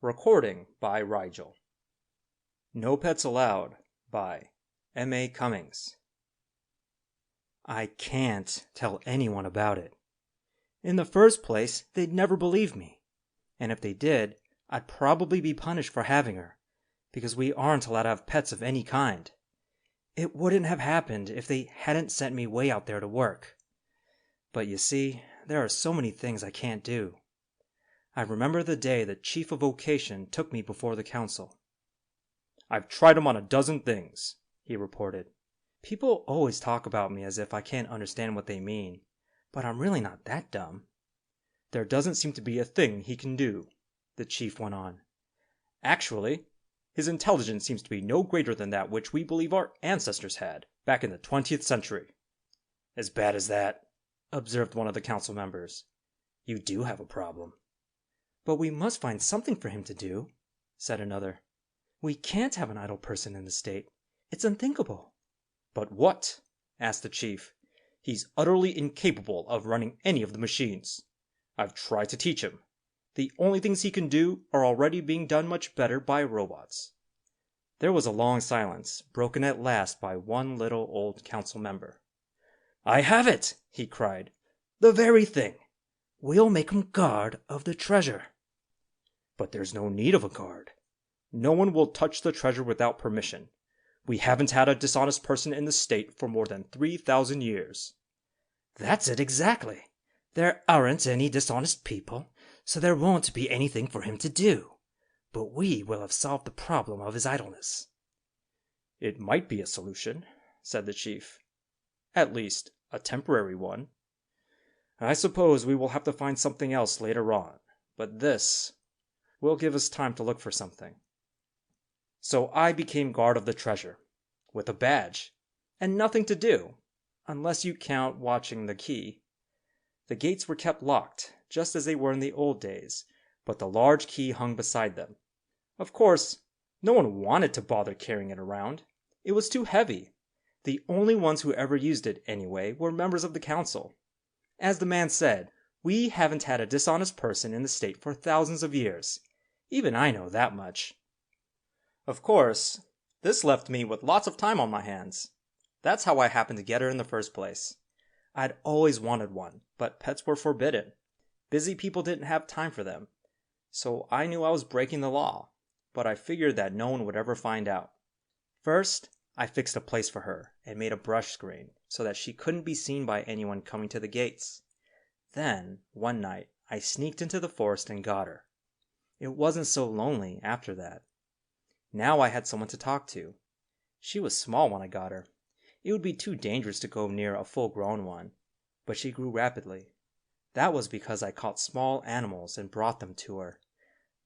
Recording by Rigel. No Pets Allowed by M.A. Cummings. I can't tell anyone about it. In the first place, they'd never believe me. And if they did, I'd probably be punished for having her, because we aren't allowed to have pets of any kind. It wouldn't have happened if they hadn't sent me way out there to work. But you see, there are so many things I can't do. I remember the day the chief of vocation took me before the council. "I've tried 'em on a dozen things," he reported. People always talk about me as if I can't understand what they mean, but I'm really not that dumb. "There doesn't seem to be a thing he can do," the chief went on. "Actually, his intelligence seems to be no greater than that which we believe our ancestors had, back in the 20th century. "As bad as that?" observed one of the council members. "You do have a problem." "But we must find something for him to do," said another. "We can't have an idle person in the state. It's unthinkable." "But what?" asked the chief. "He's utterly incapable of running any of the machines. I've tried to teach him. The only things he can do are already being done much better by robots." There was a long silence, broken at last by one little old council member. "I have it!" he cried. "The very thing! We'll make him guard of the treasure." "But there's no need of a guard. No one will touch the treasure without permission. We haven't had a dishonest person in the state for more than 3,000 years. "That's it exactly. There aren't any dishonest people, so there won't be anything for him to do. But we will have solved the problem of his idleness." "It might be a solution," said the chief. "At least, a temporary one. I suppose we will have to find something else later on, but this will give us time to look for something." So I became guard of the treasure, with a badge, and nothing to do, unless you count watching the key. The gates were kept locked, just as they were in the old days, but the large key hung beside them. Of course, no one wanted to bother carrying it around. It was too heavy. The only ones who ever used it, anyway, were members of the council. As the man said, we haven't had a dishonest person in the state for thousands of years. Even I know that much. Of course, this left me with lots of time on my hands. That's how I happened to get her in the first place. I'd always wanted one, but pets were forbidden. Busy people didn't have time for them. So I knew I was breaking the law, but I figured that no one would ever find out. First, I fixed a place for her and made a brush screen so that she couldn't be seen by anyone coming to the gates. Then, one night, I sneaked into the forest and got her. It wasn't so lonely after that. Now I had someone to talk to. She was small when I got her. It would be too dangerous to go near a full-grown one, but she grew rapidly. That was because I caught small animals and brought them to her.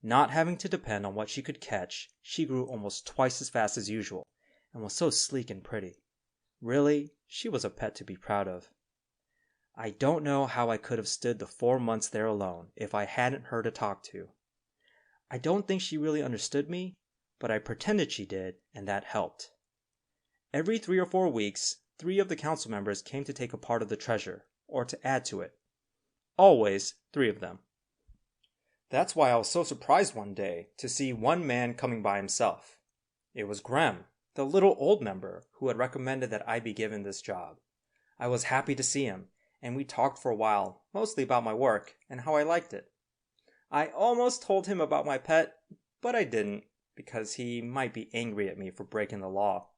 Not having to depend on what she could catch, she grew almost twice as fast as usual, and was so sleek and pretty. Really, she was a pet to be proud of. I don't know how I could have stood the 4 months there alone if I hadn't her to talk to. I don't think she really understood me, but I pretended she did, and that helped. Every 3 or 4 weeks, 3 of the council members came to take a part of the treasure, or to add to it. Always 3 of them. That's why I was so surprised one day to see one man coming by himself. It was Graham, the little old member who had recommended that I be given this job. I was happy to see him, and we talked for a while, mostly about my work and how I liked it. I almost told him about my pet, but I didn't, because he might be angry at me for breaking the law.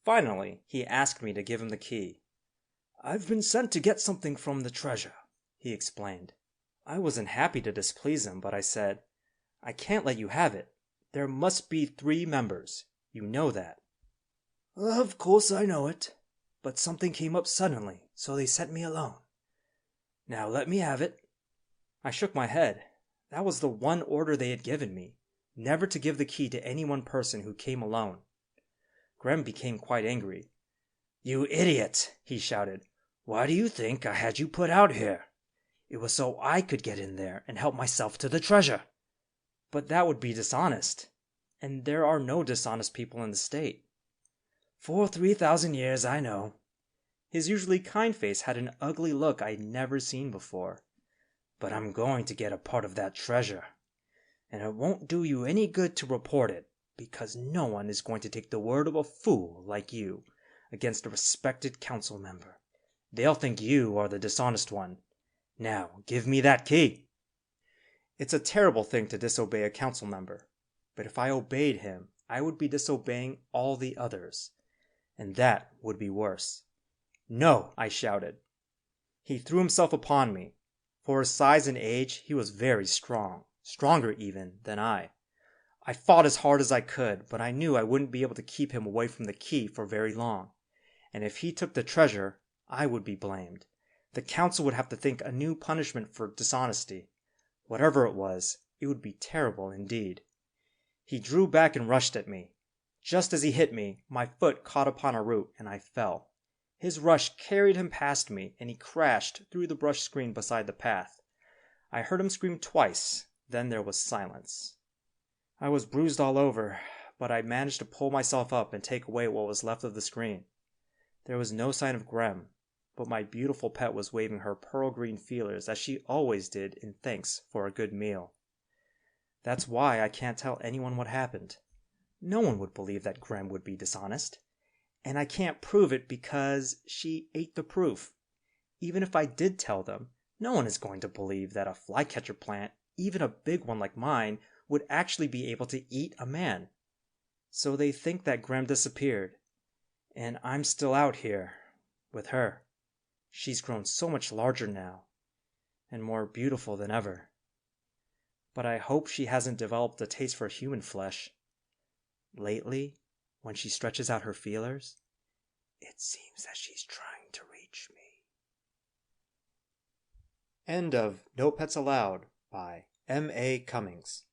Finally, he asked me to give him the key. "I've been sent to get something from the treasure," he explained. I wasn't happy to displease him, but I said, "I can't let you have it. There must be 3 members. You know that." "Of course I know it, but something came up suddenly, so they sent me alone. Now let me have it." I shook my head. That was the one order they had given me, never to give the key to any one person who came alone. Graham became quite angry. "You idiot!" he shouted. "Why do you think I had you put out here? It was so I could get in there and help myself to the treasure." "But that would be dishonest, and there are no dishonest people in the state." "For 3,000 years, I know." His usually kind face had an ugly look I'd never seen before. "But I'm going to get a part of that treasure. and it won't do you any good to report it, because no one is going to take the word of a fool like you against a respected council member. They'll think you are the dishonest one. Now, give me that key." It's a terrible thing to disobey a council member, but if I obeyed him, I would be disobeying all the others, and that would be worse. "No!" I shouted. He threw himself upon me. For his size and age, he was very strong, stronger even than I. I fought as hard as I could, but I knew I wouldn't be able to keep him away from the key for very long, and if he took the treasure, I would be blamed. The council would have to think a new punishment for dishonesty. Whatever it was, it would be terrible indeed. He drew back and rushed at me. Just as he hit me, my foot caught upon a root and I fell. His rush carried him past me, and he crashed through the brush screen beside the path. I heard him scream twice, then there was silence. I was bruised all over, but I managed to pull myself up and take away what was left of the screen. There was no sign of Grem, but my beautiful pet was waving her pearl green feelers as she always did in thanks for a good meal. That's why I can't tell anyone what happened. No one would believe that Grem would be dishonest. And I can't prove it because she ate the proof. Even if I did tell them, no one is going to believe that a flycatcher plant, even a big one like mine, would actually be able to eat a man. So they think that Grem disappeared. And I'm still out here with her. She's grown so much larger now, and more beautiful than ever. But I hope she hasn't developed a taste for human flesh. Lately, when she stretches out her feelers, it seems that she's trying to reach me. End of No Pets Allowed by M.A. Cummings.